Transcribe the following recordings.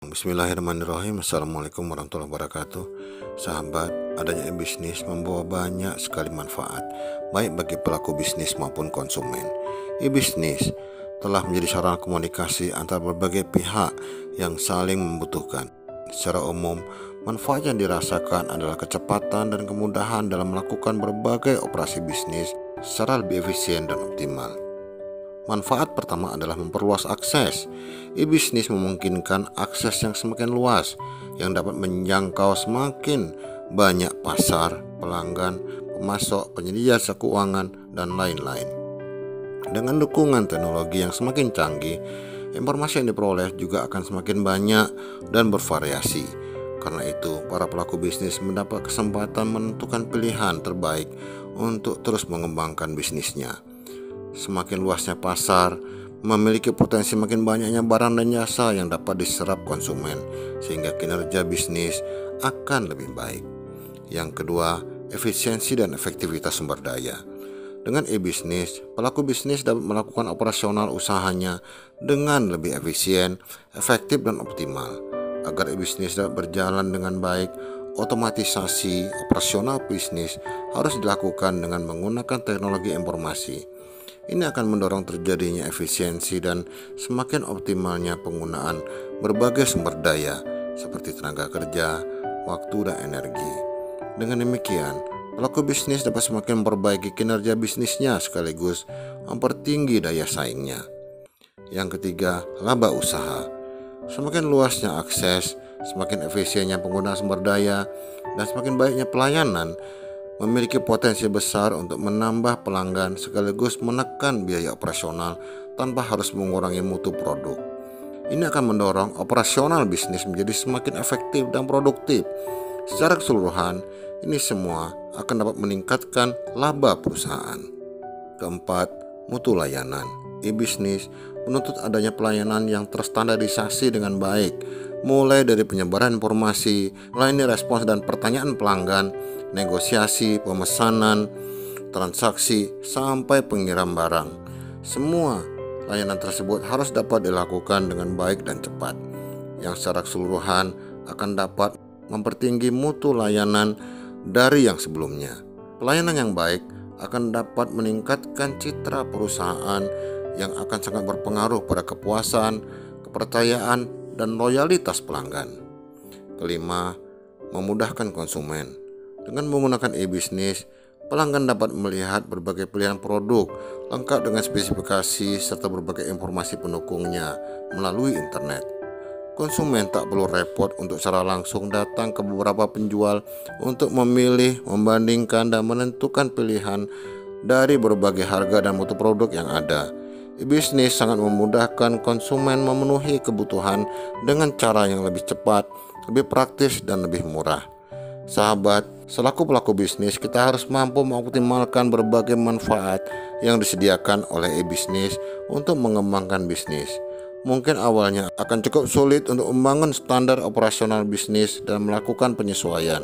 Bismillahirrahmanirrahim. Assalamualaikum warahmatullahi wabarakatuh. Sahabat, adanya e-bisnis membawa banyak sekali manfaat, baik bagi pelaku bisnis maupun konsumen. E-bisnis telah menjadi sarana komunikasi antara berbagai pihak yang saling membutuhkan. Secara umum, manfaat yang dirasakan adalah kecepatan dan kemudahan dalam melakukan berbagai operasi bisnis secara lebih efisien dan optimal. Manfaat pertama adalah memperluas akses. E-bisnis memungkinkan akses yang semakin luas yang dapat menjangkau semakin banyak pasar, pelanggan, pemasok, penyedia jasa keuangan, dan lain-lain. Dengan dukungan teknologi yang semakin canggih, informasi yang diperoleh juga akan semakin banyak dan bervariasi. Karena itu, para pelaku bisnis mendapat kesempatan menentukan pilihan terbaik untuk terus mengembangkan bisnisnya. Semakin luasnya pasar, memiliki potensi makin banyaknya barang dan jasa yang dapat diserap konsumen, sehingga kinerja bisnis akan lebih baik. Yang kedua, efisiensi dan efektivitas sumber daya. Dengan e-bisnis, pelaku bisnis dapat melakukan operasional usahanya dengan lebih efisien, efektif, dan optimal. Agar e-bisnis dapat berjalan dengan baik, otomatisasi operasional bisnis harus dilakukan dengan menggunakan teknologi informasi. Ini akan mendorong terjadinya efisiensi dan semakin optimalnya penggunaan berbagai sumber daya seperti tenaga kerja, waktu, dan energi. Dengan demikian, pelaku bisnis dapat semakin memperbaiki kinerja bisnisnya sekaligus mempertinggi daya saingnya. Yang ketiga, laba usaha. Semakin luasnya akses, semakin efisiennya penggunaan sumber daya, dan semakin baiknya pelayanan memiliki potensi besar untuk menambah pelanggan sekaligus menekan biaya operasional tanpa harus mengurangi mutu produk. Ini akan mendorong operasional bisnis menjadi semakin efektif dan produktif. Secara keseluruhan, ini semua akan dapat meningkatkan laba perusahaan. Keempat, mutu layanan. E-bisnis menuntut adanya pelayanan yang terstandarisasi dengan baik, mulai dari penyebaran informasi, melayani respons dan pertanyaan pelanggan, negosiasi, pemesanan, transaksi, sampai pengirim barang. Semua layanan tersebut harus dapat dilakukan dengan baik dan cepat, yang secara keseluruhan akan dapat mempertinggi mutu layanan dari yang sebelumnya. Pelayanan yang baik akan dapat meningkatkan citra perusahaan yang akan sangat berpengaruh pada kepuasan, kepercayaan, dan loyalitas pelanggan. Kelima, memudahkan konsumen. Dengan menggunakan e-bisnis, pelanggan dapat melihat berbagai pilihan produk lengkap dengan spesifikasi serta berbagai informasi pendukungnya melalui internet. Konsumen tak perlu repot untuk secara langsung datang ke beberapa penjual untuk memilih, membandingkan, dan menentukan pilihan dari berbagai harga dan mutu produk yang ada. E-bisnis sangat memudahkan konsumen memenuhi kebutuhan dengan cara yang lebih cepat, lebih praktis, dan lebih murah. Sahabat, selaku pelaku bisnis, kita harus mampu mengoptimalkan berbagai manfaat yang disediakan oleh e-bisnis untuk mengembangkan bisnis. Mungkin awalnya akan cukup sulit untuk membangun standar operasional bisnis dan melakukan penyesuaian.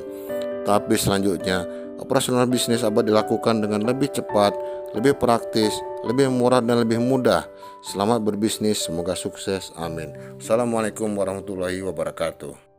Tapi selanjutnya, operasional bisnis dapat dilakukan dengan lebih cepat, lebih praktis, lebih murah, dan lebih mudah. Selamat berbisnis, semoga sukses. Amin. Assalamualaikum warahmatullahi wabarakatuh.